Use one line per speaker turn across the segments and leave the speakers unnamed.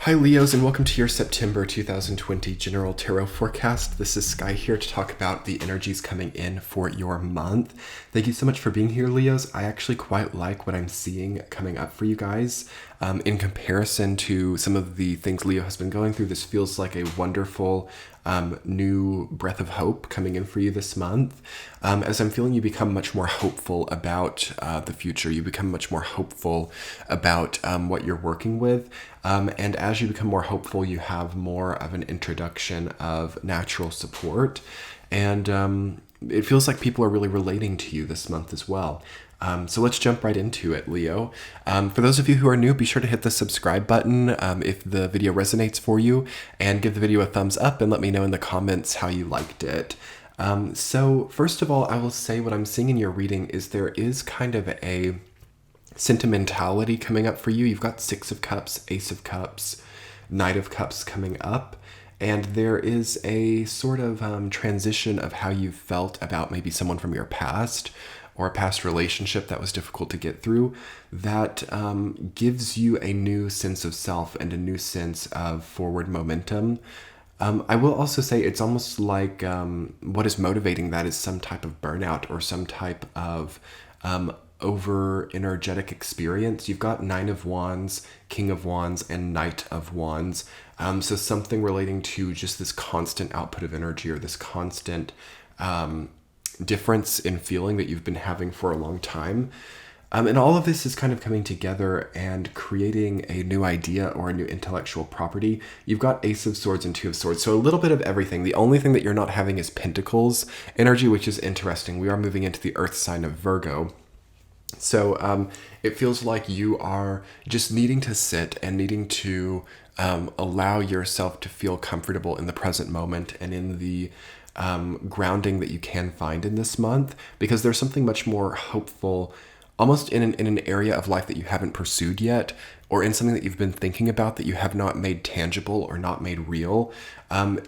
Hi Leos, and welcome to your September 2020 General Tarot Forecast. This is Sky here to talk about the energies coming in for your month. Thank you so much for being here, Leos. I actually quite like what I'm seeing coming up for you guys. In comparison to some of the things Leo has been going through, this feels like a wonderful new breath of hope coming in for you this month. As I'm feeling you become much more hopeful about the future, you become much more hopeful about what you're working with. And as you become more hopeful, you have more of an introduction of natural support. And it feels like people are really relating to you this month as well. So let's jump right into it, Leo. For those of you who are new, be sure to hit the subscribe button if the video resonates for you, and give the video a thumbs up and let me know in the comments how you liked it. So first of all, I will say what I'm seeing in your reading is there is kind of a sentimentality coming up for you. You've got Six of Cups, Ace of Cups, Knight of Cups coming up. And there is a sort of transition of how you felt about maybe someone from your past or a past relationship that was difficult to get through that gives you a new sense of self and a new sense of forward momentum. I will also say it's almost like what is motivating that is some type of burnout or some type of over energetic experience. You've got Nine of Wands, King of Wands, and Knight of Wands. So something relating to just this constant output of energy or this constant difference in feeling that you've been having for a long time. And all of this is kind of coming together and creating a new idea or a new intellectual property. You've got Ace of Swords and Two of Swords, so a little bit of everything. The only thing that you're not having is Pentacles energy, which is interesting. We are moving into the Earth sign of Virgo. So it feels like you are just needing to sit and needing to allow yourself to feel comfortable in the present moment and in the grounding that you can find in this month, because there's something much more hopeful almost in an area of life that you haven't pursued yet, or in something that you've been thinking about that you have not made tangible or not made real.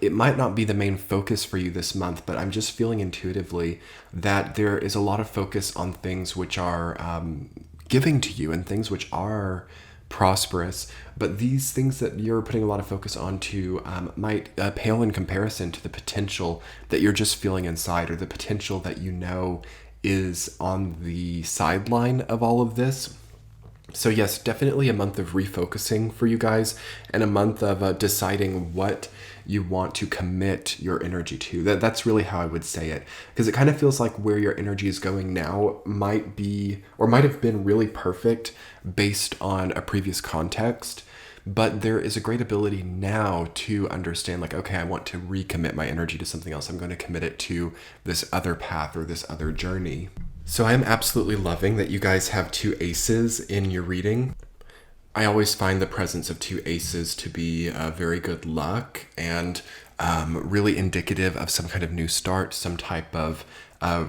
It might not be the main focus for you this month, but I'm just feeling intuitively that there is a lot of focus on things which are giving to you and things which are prosperous, but these things that you're putting a lot of focus on to might pale in comparison to the potential that you're just feeling inside, or the potential that you know is on the sideline of all of this. So yes, definitely a month of refocusing for you guys, and a month of deciding what you want to commit your energy to. That's really how I would say it, because it kind of feels like where your energy is going now might be, or might have been really perfect based on a previous context. But there is a great ability now to understand, like, okay, I want to recommit my energy to something else. I'm going to commit it to this other path or this other journey. So I am absolutely loving that you guys have two aces in your reading. I always find the presence of two aces to be very good luck and really indicative of some kind of new start, some type of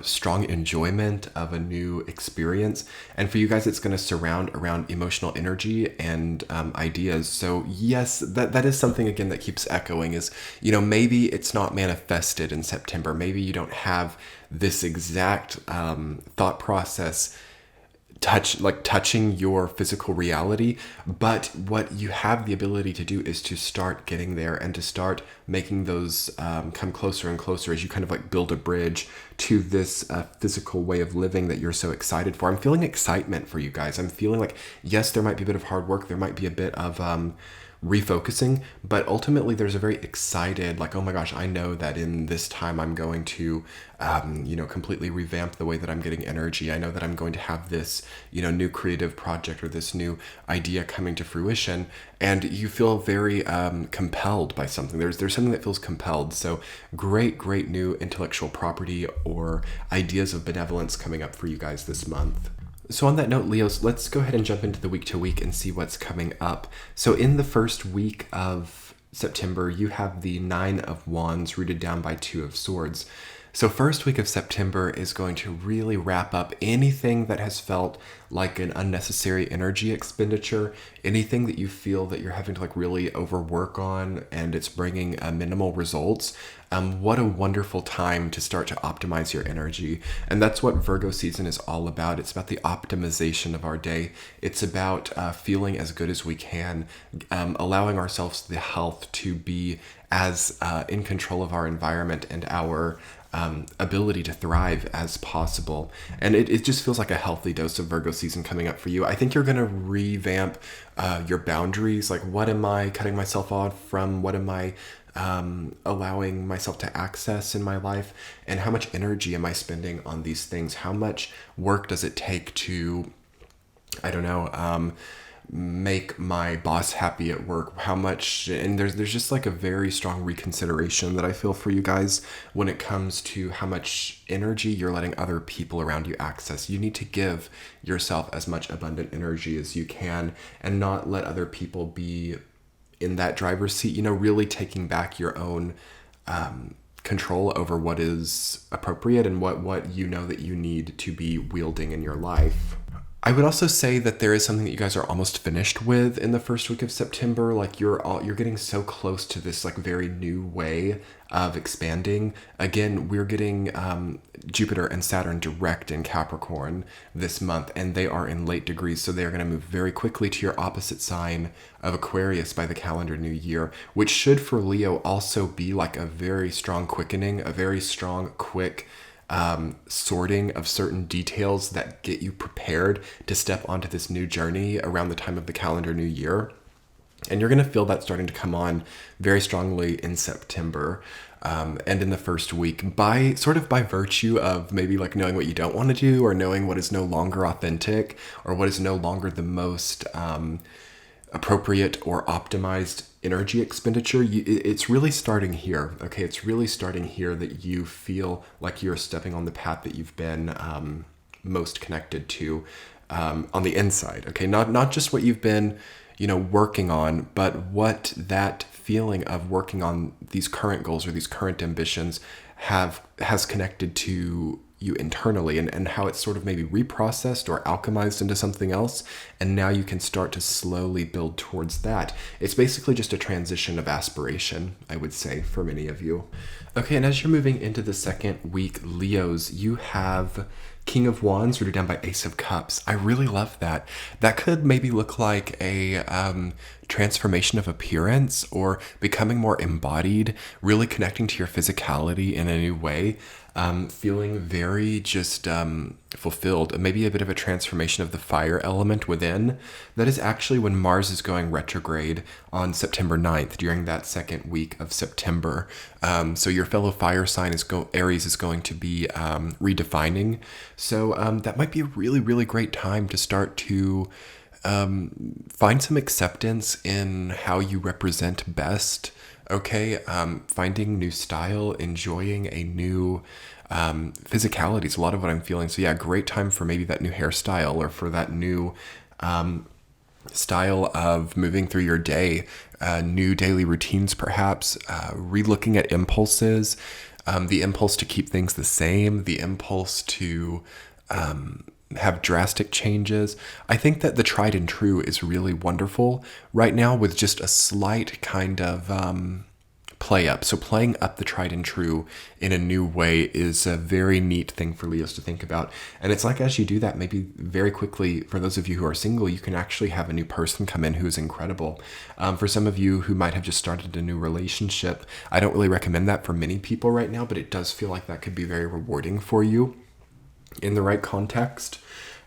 strong enjoyment of a new experience. And for you guys, it's going to surround around emotional energy and ideas. So yes, that is something, again, that keeps echoing is, maybe it's not manifested in September. Maybe you don't have this exact thought process touching your physical reality, but what you have the ability to do is to start getting there and to start making those come closer and closer as you kind of like build a bridge to this physical way of living that you're so excited for. I'm feeling excitement for you guys. I'm feeling like, yes, there might be a bit of hard work, there might be a bit of refocusing, but ultimately there's a very excited, like, oh my gosh, I know that in this time I'm going to completely revamp the way that I'm getting energy. I know that I'm going to have this new creative project or this new idea coming to fruition, and you feel very compelled by something. There's something that feels compelled. So great new intellectual property or ideas of benevolence coming up for you guys this month. So on that note, Leos, let's go ahead and jump into the week to week and see what's coming up. So in the first week of September, you have the Nine of Wands rooted down by Two of Swords. So, first week of September is going to really wrap up anything that has felt like an unnecessary energy expenditure, anything that you feel that you're having to like really overwork on and it's bringing minimal results. What a wonderful time to start to optimize your energy. And that's what Virgo season is all about. It's about the optimization of our day. It's about feeling as good as we can, allowing ourselves the health to be as in control of our environment and our ability to thrive as possible. And it just feels like a healthy dose of Virgo season coming up for you. I think you're going to revamp your boundaries. Like, what am I cutting myself off from? What am I allowing myself to access in my life? And how much energy am I spending on these things? How much work does it take to, I don't know, make my boss happy at work? How much? And there's just like a very strong reconsideration that I feel for you guys when it comes to how much energy you're letting other people around you access. You need to give yourself as much abundant energy as you can and not let other people be in that driver's seat, really taking back your own control over what is appropriate and what you know that you need to be wielding in your life. I would also say that there is something that you guys are almost finished with in the first week of September. Like, you're getting so close to this like very new way of expanding. Again, we're getting Jupiter and Saturn direct in Capricorn this month, and they are in late degrees, so they are going to move very quickly to your opposite sign of Aquarius by the calendar new year, which should for Leo also be like a very strong quickening, a very strong, quick sorting of certain details that get you prepared to step onto this new journey around the time of the calendar new year. And you're going to feel that starting to come on very strongly in September and in the first week by virtue of maybe like knowing what you don't want to do, or knowing what is no longer authentic, or what is no longer the most appropriate or optimized energy expenditure. It's really starting here. Okay, it's really starting here that you feel like you're stepping on the path that you've been most connected to on the inside. Okay, not just what you've been working on, but what that feeling of working on these current goals or these current ambitions has connected to you internally, and how it's sort of maybe reprocessed or alchemized into something else, and now you can start to slowly build towards that. It's basically just a transition of aspiration, I would say, for many of you. Okay, and as you're moving into the second week, Leos, you have King of Wands rooted down by Ace of Cups. I really love that. That could maybe look like a transformation of appearance, or becoming more embodied, really connecting to your physicality in a new way. Feeling very just fulfilled, maybe a bit of a transformation of the fire element within. That is actually when Mars is going retrograde on September 9th, during that second week of September. So your fellow fire sign Aries is going to be redefining. So that might be a really, really great time to start to find some acceptance in how you represent best. Okay, finding new style, enjoying a new physicality is a lot of what I'm feeling. So yeah, great time for maybe that new hairstyle, or for that new style of moving through your day, new daily routines perhaps, re-looking at impulses, the impulse to keep things the same, the impulse to have drastic changes. I think that the tried and true is really wonderful right now, with just a slight kind of play up. So playing up the tried and true in a new way is a very neat thing for Leos to think about. And it's like, as you do that, maybe very quickly, for those of you who are single, you can actually have a new person come in who's incredible. For some of you who might have just started a new relationship, I don't really recommend that for many people right now, but it does feel like that could be very rewarding for you in the right context.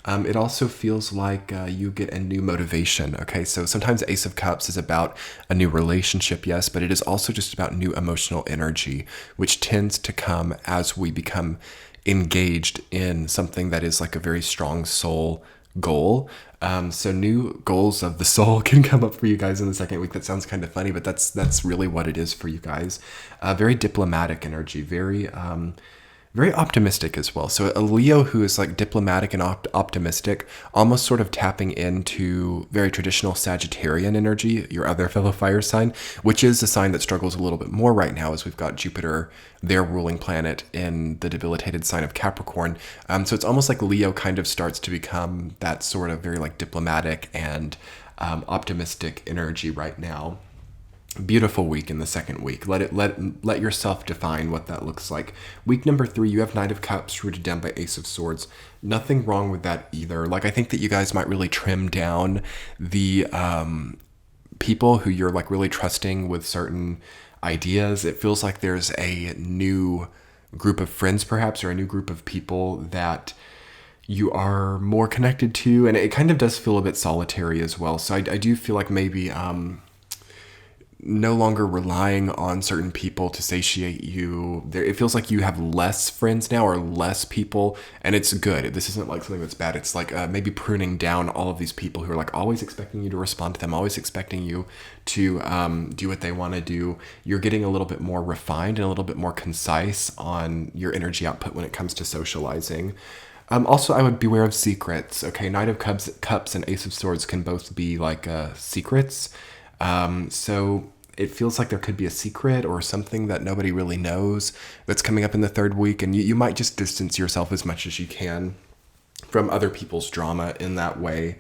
It also feels like you get a new motivation. Okay, so sometimes Ace of Cups is about a new relationship, yes, but it is also just about new emotional energy, which tends to come as we become engaged in something that is like a very strong soul goal. So new goals of the soul can come up for you guys in the second week. That sounds kind of funny, but that's really what it is for you guys. Very diplomatic energy, very very optimistic as well. So a Leo who is like diplomatic and optimistic, almost sort of tapping into very traditional Sagittarian energy, your other fellow fire sign, which is a sign that struggles a little bit more right now as we've got Jupiter, their ruling planet, in the debilitated sign of Capricorn. So it's almost like Leo kind of starts to become that sort of very like diplomatic and optimistic energy right now. Beautiful week in the second week. Let yourself define what that looks like. Week number 3, you have Knight of Cups rooted down by Ace of Swords. Nothing wrong with that either. Like, I think that you guys might really trim down the people who you're like really trusting with certain ideas. It feels like there's a new group of friends perhaps, or a new group of people that you are more connected to, and it kind of does feel a bit solitary as well. So I do feel like maybe no longer relying on certain people to satiate you. It feels like you have less friends now, or less people, and it's good. This isn't like something that's bad. It's like maybe pruning down all of these people who are like always expecting you to respond to them, always expecting you to do what they want to do. You're getting a little bit more refined and a little bit more concise on your energy output when it comes to socializing. Also, I would beware of secrets. Okay, Knight of Cups and Ace of Swords can both be like secrets. So it feels like there could be a secret or something that nobody really knows that's coming up in the third week, and you might just distance yourself as much as you can from other people's drama in that way.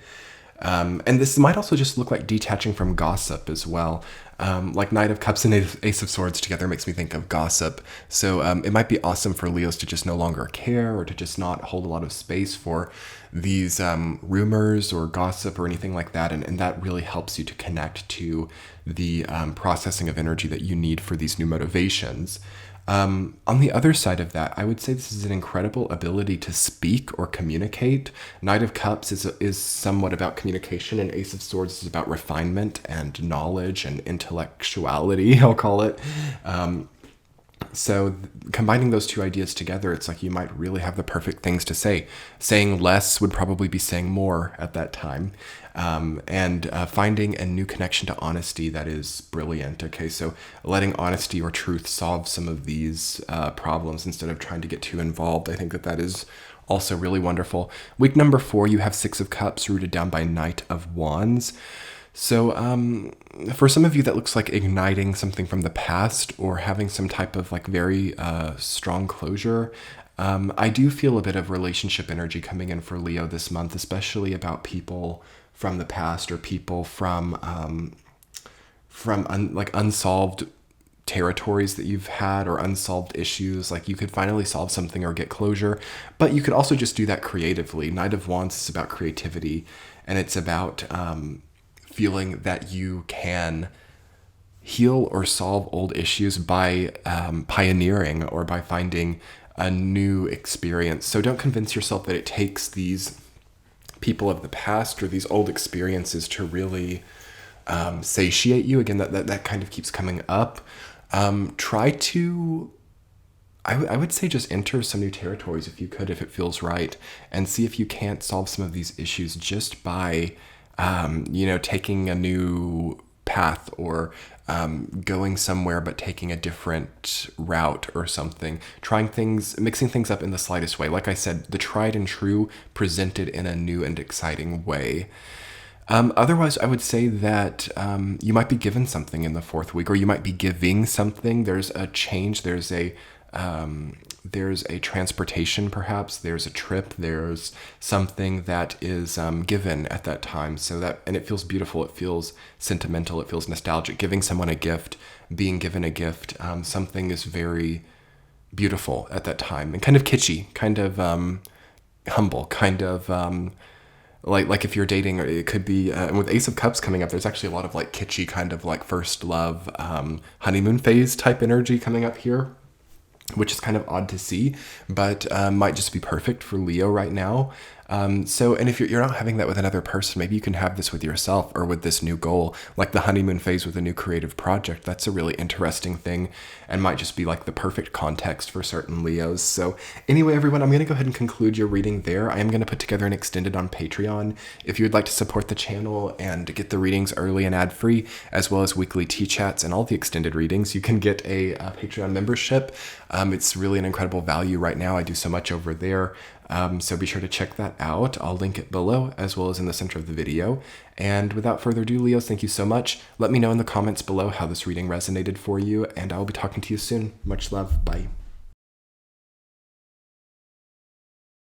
And this might also just look like detaching from gossip as well. Like Knight of Cups and Ace of Swords together makes me think of gossip. So it might be awesome for Leos to just no longer care, or to just not hold a lot of space for these rumors or gossip or anything like that. And that really helps you to connect to the processing of energy that you need for these new motivations. On the other side of that, I would say this is an incredible ability to speak or communicate. Knight of Cups is somewhat about communication, and Ace of Swords is about refinement and knowledge and intellectuality, I'll call it. So combining those two ideas together, it's like you might really have the perfect things to say. Saying less would probably be saying more at that time. And finding a new connection to honesty that is brilliant. Okay, so letting honesty or truth solve some of these problems instead of trying to get too involved. I think that is also really wonderful. Week number 4, you have Six of Cups rooted down by Knight of Wands. So for some of you, that looks like igniting something from the past, or having some type of like very strong closure. I do feel a bit of relationship energy coming in for Leo this month, especially about people from the past, or people from unsolved territories that you've had, or unsolved issues. Like you could finally solve something or get closure, but you could also just do that creatively. Knight of Wands is about creativity, and it's about feeling that you can heal or solve old issues by pioneering, or by finding a new experience. So don't convince yourself that it takes these people of the past or these old experiences to really satiate you. Again, that kind of keeps coming up. Try to, I would say, just enter some new territories if you could, if it feels right, and see if you can't solve some of these issues just by taking a new path, or going somewhere but taking a different route or something. Trying things, mixing things up in the slightest way. Like I said, the tried and true presented in a new and exciting way. Otherwise, I would say that you might be given something in the fourth week, or you might be giving something. There's a change. There's a transportation, perhaps. There's a trip. There's something that is given at that time. And it feels beautiful. It feels sentimental. It feels nostalgic. Giving someone a gift, being given a gift, something is very beautiful at that time, and kind of kitschy, kind of humble, kind of like if you're dating, or it could be, and with Ace of Cups coming up, there's actually a lot of like kitschy kind of like first love, honeymoon phase type energy coming up here, which is kind of odd to see, but might just be perfect for Leo right now. And if you're not having that with another person, maybe you can have this with yourself or with this new goal, like the honeymoon phase with a new creative project. That's a really interesting thing and might just be like the perfect context for certain Leos. So anyway, everyone, I'm going to go ahead and conclude your reading there. I am going to put together an extended on Patreon. If you would like to support the channel and get the readings early and ad-free, as well as weekly tea chats and all the extended readings, you can get a Patreon membership. It's really an incredible value right now. I do so much over there. So be sure to check that out. I'll link it below as well as in the center of the video. And without further ado, Leos, thank you so much. Let me know in the comments below how this reading resonated for you, and I'll be talking to you soon. Much love. Bye.